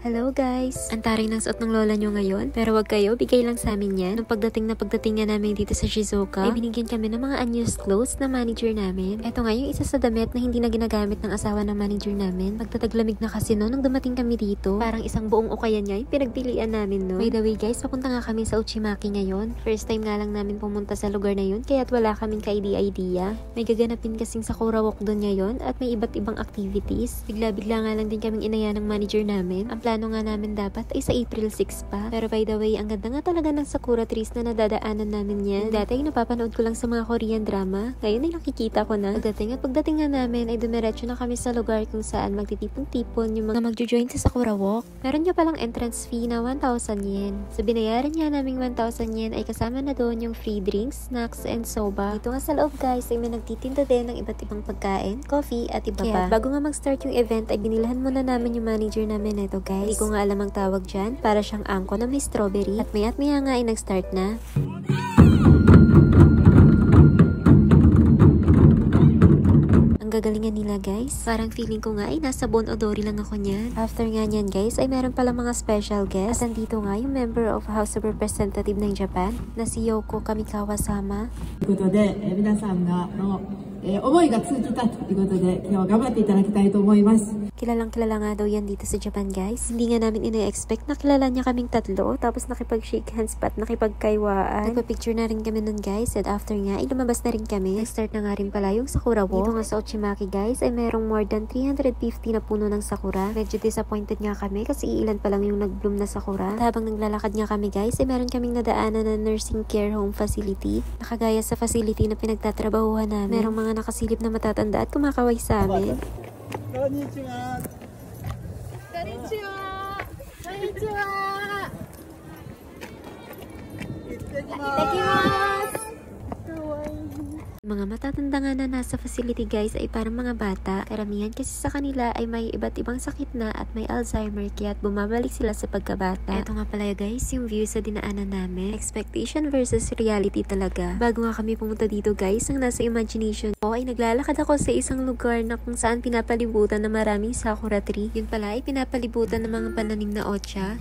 Hello guys! Ang taray ng suot ng lola nyo ngayon, pero wag kayo, bigay lang sa amin yan. Nung pagdating nga namin dito sa Shizuoka, ay binigyan kami ng mga unused clothes na manager namin. Ito nga yung isa sa damit na hindi na ginagamit ng asawa ng manager namin. Magtataglamig na kasi no, nung dumating kami dito, parang isang buong ukayan niya yung pinagpilian namin no. By the way guys, papunta nga kami sa Uchimaki ngayon. First time nga lang namin pumunta sa lugar na yun, kaya't wala kaming ka-idea. May gaganapin kasing Sakura Walk doon ngayon at may iba't ibang activities. Bigla-bigla nga lang din kaming inaya ng manager namin. Ang plano nga namin dapat ay sa April 6 pa. Pero by the way, ang ganda nga talaga ng sakura trees na nadadaanan namin yan. Dati ay napapanood ko lang sa mga Korean drama. Ngayon ay nakikita ko na. Pagdating nga namin ay dumiretso na kami sa lugar kung saan magtitipon-tipon yung mga magjo-join sa Sakura Walk. Meron nga palang entrance fee na 1,000 yen. So binayaran nga naming 1,000 yen ay kasama na doon yung free drinks, snacks, and soba. Dito nga sa loob guys ay may nagtitinda din ng iba't ibang pagkain, coffee, at iba pa. Bago nga mag-start yung event ay binilahan muna namin yung manager namin neto guys. Hindi ko nga alam ang tawag dyan. Para siyang angko na may strawberry. At maya nga ay nag-start na. Ang gagalingan nila guys. Parang feeling ko nga ay nasa Bon Odori lang ako niyan. After nga niyan guys ay meron pala mga special guests. At andito nga yung member of House of Representative ng Japan na si Yoko Kamikawa-sama. ということで、皆さんがの、思いが通じたということで、今日は頑張っていただきたいと思います。 Kilalang kilala nga daw yan dito sa Japan guys. Hindi nga namin ina-expect na kilala niya kaming tatlo. Tapos nakipag-shake hands pa at nakipagkaywaan. Nagpa-picture na rin kami nun guys. And after nga, lumabas na rin kami. Nag-start na nga rin pala yung Sakura Walk. Dito nga sa Uchimaki guys ay merong more than 350 na puno ng sakura. Medyo disappointed nga kami kasi ilan pa lang yung nag-bloom na sakura. At habang naglalakad nga kami guys ay meron kaming nadaanan na nursing care home facility. Nakagaya sa facility na pinagtatrabahuhan namin. Merong mga nakasilip na matatanda at kumakaway sa amin. Konnichiwa. Konnichiwa. Konnichiwa. Itadakimasu. Mga matatanda nga na nasa facility guys ay parang mga bata. Karamihan kasi sa kanila ay may iba't ibang sakit na at may Alzheimer kaya't bumabalik sila sa pagkabata. Ito nga pala guys yung view sa dinaanan namin. Expectation versus reality talaga. Bago nga kami pumunta dito guys, ang nasa imagination ko ay naglalakad ako sa isang lugar na kung saan pinapalibutan ng maraming sakura tree. Yun pala ay pinapalibutan ng mga pananim na ocha.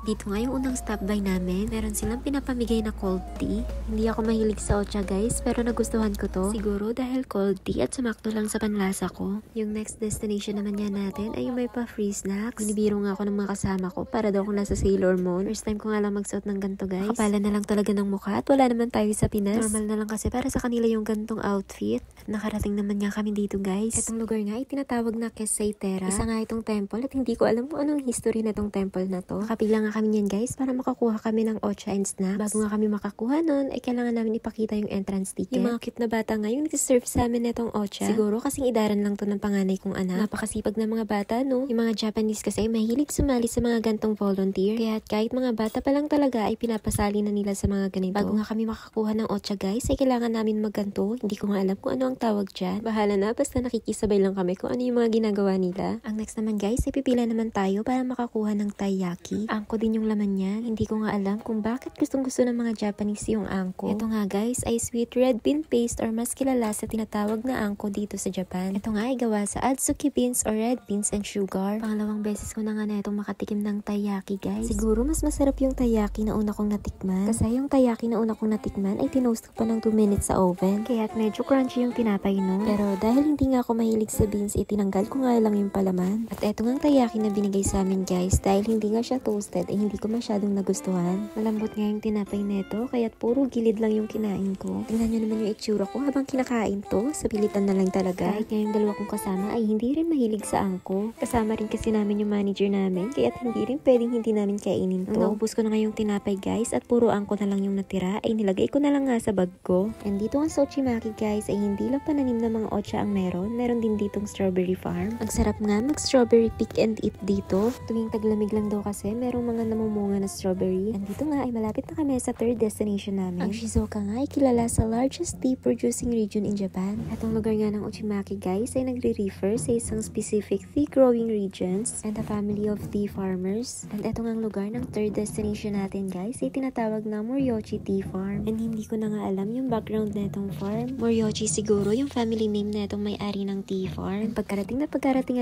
Dito nga yung unang stop by namin. Meron silang pinapamigay na cold tea. Hindi ako mahilig sa ocha guys, pero nagustuhan ko to. Siguro dahil cold tea at sumakto lang sa panlasa ko. Yung next destination naman yan natin ay yung may pa free snacks. Binibiro nga ako ng mga kasama ko para daw kung nasa Sailor Moon. First time ko nga lang magsuot ng ganito guys. Kapala na lang talaga ng mukha at wala naman tayo sa Pinas. Normal na lang kasi para sa kanila yung gantong outfit. Nakarating naman nga kami dito guys. Itong lugar nga ay tinatawag na Keseitera. Isa nga itong temple at hindi ko alam kung anong history na itong temple na to. Nakapila nga kami yan guys para makakuha kami ng ocha and snacks. Bago nga kami makakuha nun ay kailangan namin ipakita yung entrance ticket. Yung mga cute na bata nga yung nag-serve sa amin netong ocha. Siguro kasing idaran lang to ng panganay kong anak. Napakasipag na mga bata no. Yung mga Japanese kasi mahilig sumali sa mga gantong volunteer. Kaya kahit mga bata pa lang talaga ay pinapasali na nila sa mga ganito. Bago nga kami makakuha ng ocha guys ay kailangan namin magganto. Hindi ko nga alam kung ano ang tawag dyan. Bahala na basta nakikisabay lang kami kung ano yung mga ginagawa nila. Ang next naman guys ay pipila naman tayo para makakuha ng taiyaki. Angko din yung laman niya. Hindi ko nga alam kung bakit gustong-gusto ng mga Japanese yung angko. Ito nga guys ay sweet red bean paste or mas kilala sa tinatawag na angko dito sa Japan. Ito nga ay gawa sa Adzuki beans or red beans and sugar. Pangalawang beses ko na nga na itong makatikim ng taiyaki guys. Siguro mas masarap yung taiyaki na una kong natikman. Kasi yung taiyaki na una kong natikman ay tinoast ko pa ng 2 minutes sa oven. Kaya't medyo crunchy yung tinapay no. Pero dahil hindi nga ako mahilig sa beans, itinanggal ko nga lang yung palaman. At eto nga taiyaki na binigay sa amin guys, dahil hindi nga siya toasted ay hindi ko masyadong nagustuhan. Malambot nga yung tinapay neto, kaya't puro gilid lang yung kinain ko. Tingnan nyo naman yung itsura ko habang kinakain to, sa pilitan na lang talaga. Kahit nga yung dalawa kong kasama ay hindi rin mahilig sa angko. Kasama rin kasi namin yung manager namin, kaya't hindi rin pwedeng hindi namin kainin to. Naubos ko na nga yung tinapay guys, at puro angko na lang yung natira, ay nilagay ko na lang nga sa bag ko. And dito nga sa Uchimaki guys, ay hindi lang pananim na mga ocha ang meron din ditong strawberry farm. Ang sarap nga mag-strawberry pick and eat dito. Tuwing taglamig lang daw kasi, merong mga namumunga bunga na strawberry. Andito nga ay malapit na kami sa third destination namin. Ang Shizuoka nga ay kilala sa largest tea producing region in Japan. At ang lugar nga ng Uchimaki guys ay nagre-refer sa isang specific tea growing regions and a family of tea farmers. And eto nga ang lugar ng third destination natin guys ay tinatawag na Moriochi Tea Farm. And hindi ko na nga alam yung background na itong farm. Moriochi siguro yung family name na itong may-ari ng tea farm. And pagkarating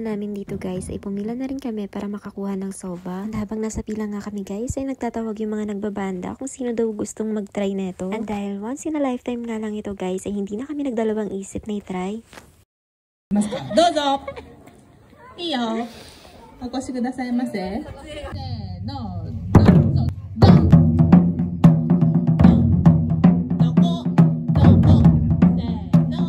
namin dito guys ay pumila na rin kami para makakuha ng soba. And habang nasa pila nga kami guys ay nagtatawag yung mga nagbabanda kung sino daw gustong mag-try neto. And dahil once in a lifetime nga lang ito guys ay hindi na kami nagdalawang isip na i-try. どうぞいいよお越しくださいませせーのドンどこせーの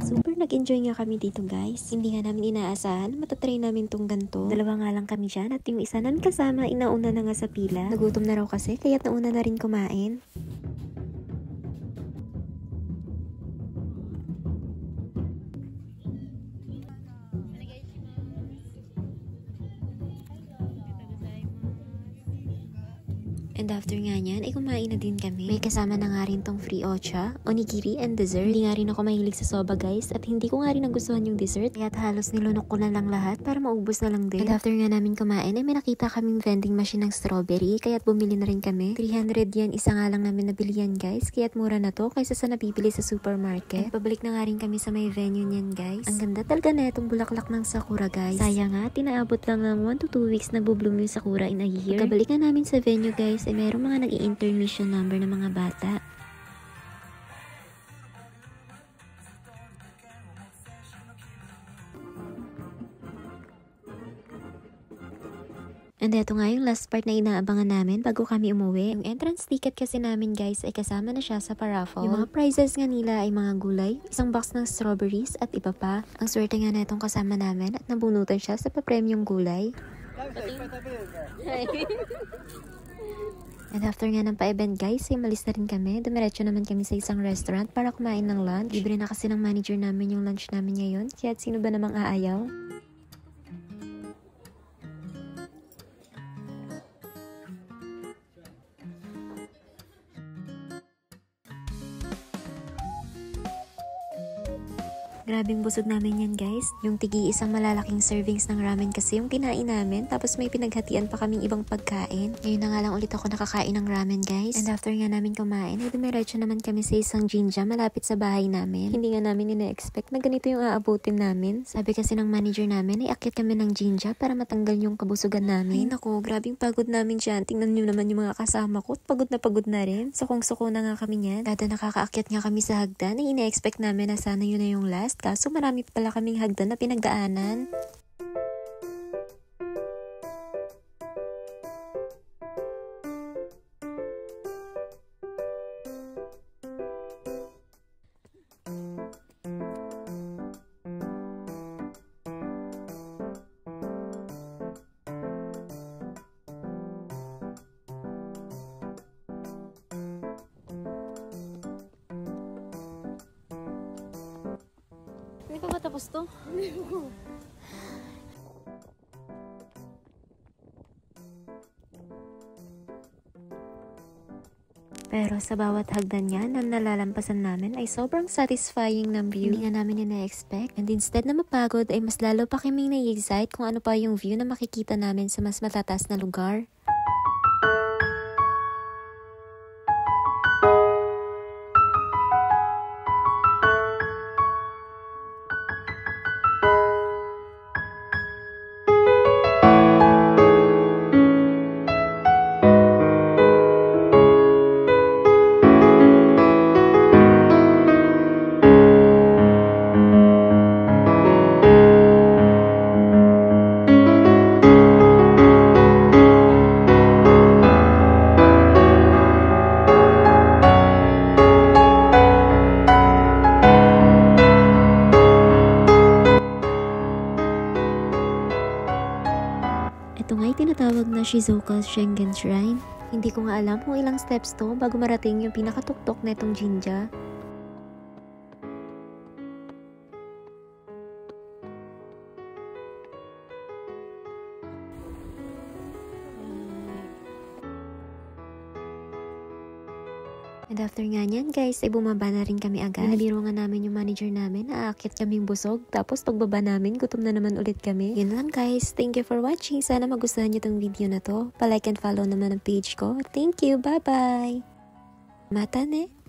Super nag-enjoy nga kami dito guys. Hindi nga namin inaasahan na matatry namin tong ganito. Dalawa nga lang kami dyan at yung isa namin kasama inauna na nga sa pila. Nagutom na raw kasi kaya't nauna na rin kumain. And after nga niyan, ay kumain na din kami. May kasama na nga rin tong free ocha, onigiri, and dessert. Hindi nga rin ako mahilig sa soba guys, at hindi ko nga rin nagustuhan yung dessert. Kaya't halos nilunok ko na lang lahat para maubos na lang din. And after nga namin kumain, ay may nakita kaming vending machine ng strawberry, kaya't bumili na rin kami. 300 yan, isa nga lang namin nabili yan guys, kaya't mura na to kaysa sa nabibili sa supermarket. And pabalik na nga rin kami sa may venue niyan guys. Ang ganda talaga na itong bulaklak ng sakura guys. Sayang nga, tinaabot lang ng 1 to 2 weeks nagbo-bloom yung sakura in a year. Pagkabalik nga namin sa venue guys, ay merong mga nag-i-intermission number ng mga bata. And eto nga yung last part na inaabangan namin bago kami umuwi. Yung entrance ticket kasi namin guys ay kasama na siya sa paraffle. Yung mga prizes nga nila ay mga gulay, isang box ng strawberries at iba pa. Ang swerte nga na itong kasama namin at nabunutan siya sa papremyong gulay. And after nga ng pa-event guys, ay malis na rin kami. Dumiretso naman kami sa isang restaurant para kumain ng lunch. Libre na kasi ng manager namin yung lunch namin ngayon. Kaya sino ba namang aayaw? Grabing busog namin yan guys. Yung tigi isang malalaking servings ng ramen kasi yung kinain namin. Tapos may pinaghatian pa kaming ibang pagkain. Ngayon na nga lang ulit ako nakakain ng ramen guys. And after nga namin kumain, ay dumiretso naman kami sa isang Jinja malapit sa bahay namin. Hindi nga namin ina-expect na ganito yung aabutin namin. Sabi kasi ng manager namin ay akyat kami ng Jinja para matanggal yung kabusugan namin. Ay naku, grabing pagod namin dyan. Tingnan nyo naman yung mga kasama ko. Pagod na rin. Sukong-suko na nga kami yan. Kada nakakaakyat nga kami sa hagdan, ay ina-expect namin na sana yun na yung last. Kaso marami pala kaming hagdan na pinagdaanan. Hindi pa ba tapos to? Pero sa bawat hagdan niya na nalalampasan namin ay sobrang satisfying ng view. Hindi nga namin ina-expect. And instead na mapagod ay mas lalo pa kaming nai-excite kung ano pa yung view na makikita namin sa mas matataas na lugar. tinatawag na Shizuoka Shengen Shrine. Hindi ko nga alam kung ilang steps to bago marating yung pinakatuktok na itong jinja. And after nga niyan guys, ay bumaba na rin kami agad. Binabiro nga namin yung manager namin, aakyat kaming busog. Tapos pagbaba namin, gutom na naman ulit kami. Yun lang guys, thank you for watching. Sana magustuhan nyo tong video na to. Pa-like and follow naman ang page ko. Thank you, bye bye! Mata ne!